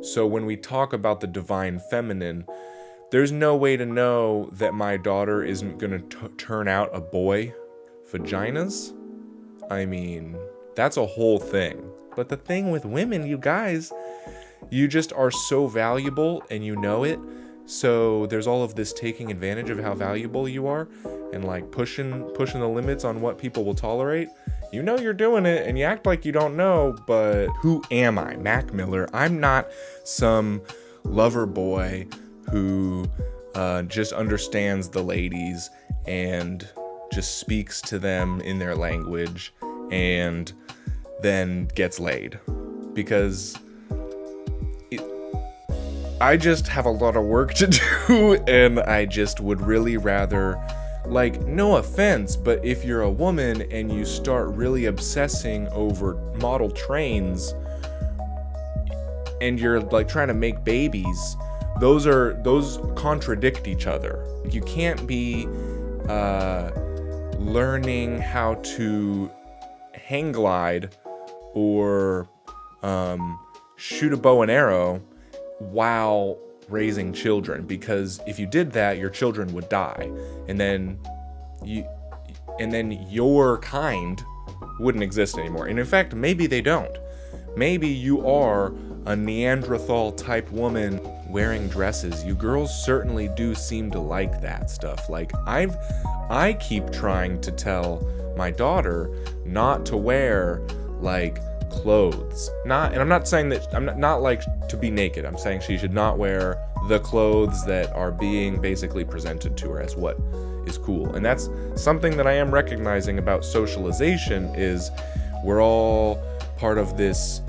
So when we talk about the divine feminine, there's no way to know that my daughter isn't going to turn out a boy. Vaginas? I mean, that's a whole thing. But the thing with women, you guys, you just are so valuable and you know it. So there's all of this taking advantage of how valuable you are and like pushing the limits on what people will tolerate. You know you're doing it and you act like you don't know, but who am I? Mac Miller. I'm not some lover boy who just understands the ladies and just speaks to them in their language and then gets laid. Because I just have a lot of work to do, and I just would really rather, like, no offense, but if you're a woman and you start really obsessing over model trains and you're like trying to make babies, those contradict each other. You can't be learning how to hang glide or shoot a bow and arrow while raising children, because if you did that, your children would die, and then your kind wouldn't exist anymore. And in fact, maybe they don't. Maybe you are a Neanderthal type woman wearing dresses. You girls certainly do seem to like that stuff. Like I keep trying to tell my daughter not to wear like clothes. And I'm not saying that, I'm not like to be naked. I'm saying she should not wear the clothes that are being basically presented to her as what is cool. And that's something that I am recognizing about socialization, is we're all part of this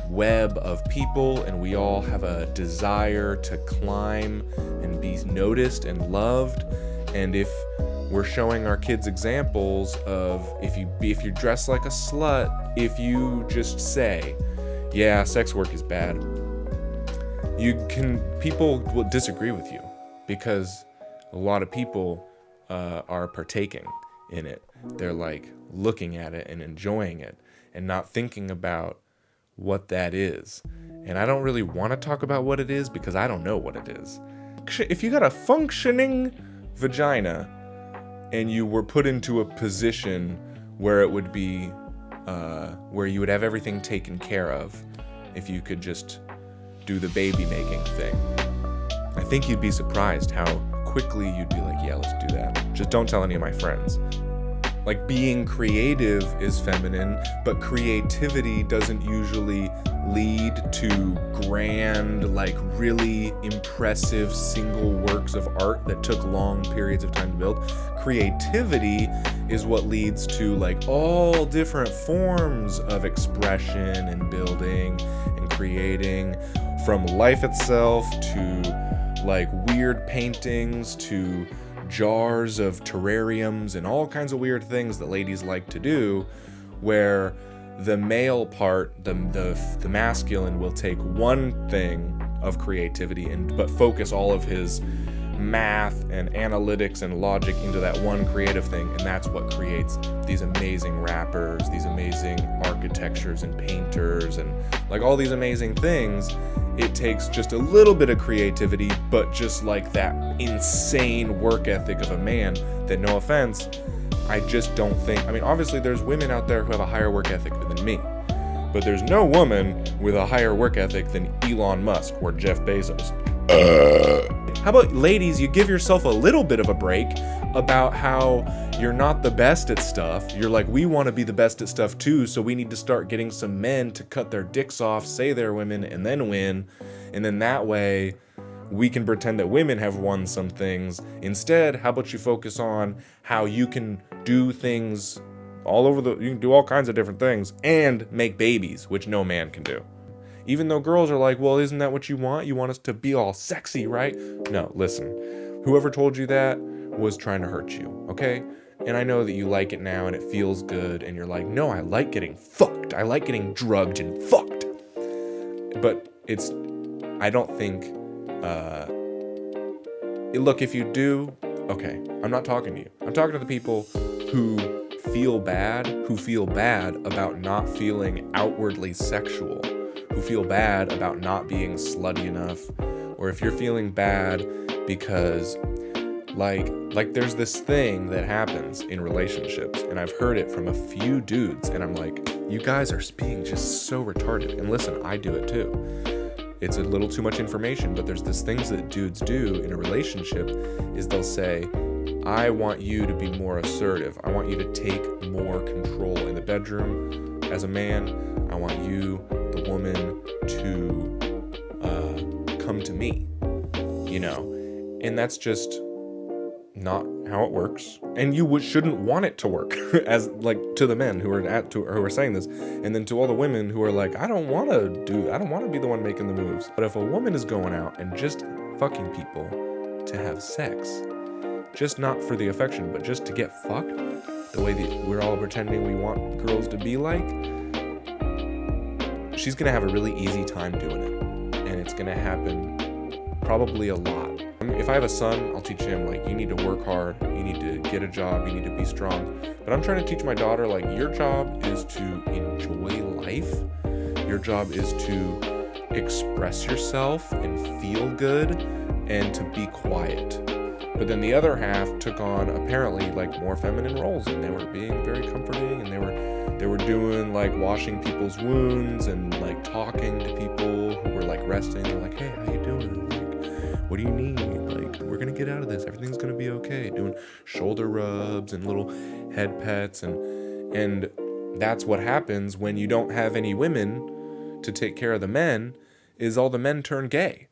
web of people and we all have a desire to climb and be noticed and loved. And if we're showing our kids examples of if you dress like a slut, if you just say, yeah, sex work is bad, people will disagree with you because a lot of people are partaking in it. They're like looking at it and enjoying it and not thinking about what that is. And I don't really want to talk about what it is because I don't know what it is. If you got a functioning vagina and you were put into a position where it would be, where you would have everything taken care of, if you could just do the baby making thing, I think you'd be surprised how quickly you'd be like, yeah, let's do that. Just don't tell any of my friends. Like, being creative is feminine, but creativity doesn't usually lead to grand, like really impressive single works of art that took long periods of time to build. Creativity is what leads to like all different forms of expression and building and creating, from life itself to like weird paintings to jars of terrariums and all kinds of weird things that ladies like to do, where the male part, the masculine, will take one thing of creativity but focus all of his math and analytics and logic into that one creative thing, and that's what creates these amazing rappers, these amazing architectures and painters and like all these amazing things. It takes just a little bit of creativity, but just like that insane work ethic of a man that, no offense, I just don't think, I mean, obviously there's women out there who have a higher work ethic than me, but there's no woman with a higher work ethic than Elon Musk or Jeff Bezos. How about, ladies, you give yourself a little bit of a break about how you're not the best at stuff. You're like, we want to be the best at stuff too, so we need to start getting some men to cut their dicks off, say they're women, and then win. And then that way we can pretend that women have won some things. Instead, how about you focus on how you can do things you can do all kinds of different things and make babies, which no man can do. Even though girls are like, well, isn't that what you want? You want us to be all sexy, right? No, listen, whoever told you that was trying to hurt you, okay? And I know that you like it now and it feels good and you're like, no, I like getting fucked. I like getting drugged and fucked. But I don't think, look, if you do, okay, I'm not talking to you. I'm talking to the people who feel bad about not feeling outwardly sexual, who feel bad about not being slutty enough, or if you're feeling bad because like there's this thing that happens in relationships, and I've heard it from a few dudes, and I'm like, you guys are being just so retarded. And listen, I do it too. It's a little too much information, but there's this things that dudes do in a relationship is they'll say, I want you to be more assertive. I want you to take more control in the bedroom as a man. I want you, the woman, to come to me, and that's just not how it works, and you shouldn't want it to work as like to the men who are saying this, and then to all the women who are like, I don't want to be the one making the moves. But if a woman is going out and just fucking people to have sex, just not for the affection, but just to get fucked, the way that we're all pretending we want girls to be like, she's gonna have a really easy time doing it, and it's gonna happen probably a lot. If I have a son, I'll teach him, like, you need to work hard, you need to get a job, you need to be strong. But I'm trying to teach my daughter, like, your job is to enjoy life. Your job is to express yourself and feel good and to be quiet. But then the other half took on, apparently, like, more feminine roles, and they were being very comforting, and they were doing, like, washing people's wounds and, like, talking to people who were, like, resting. They're like, hey, how you doing? Like, what do you need? Like, we're gonna get out of this. Everything's gonna be okay. Doing shoulder rubs and little head pets, and that's what happens when you don't have any women to take care of the men, is all the men turn gay.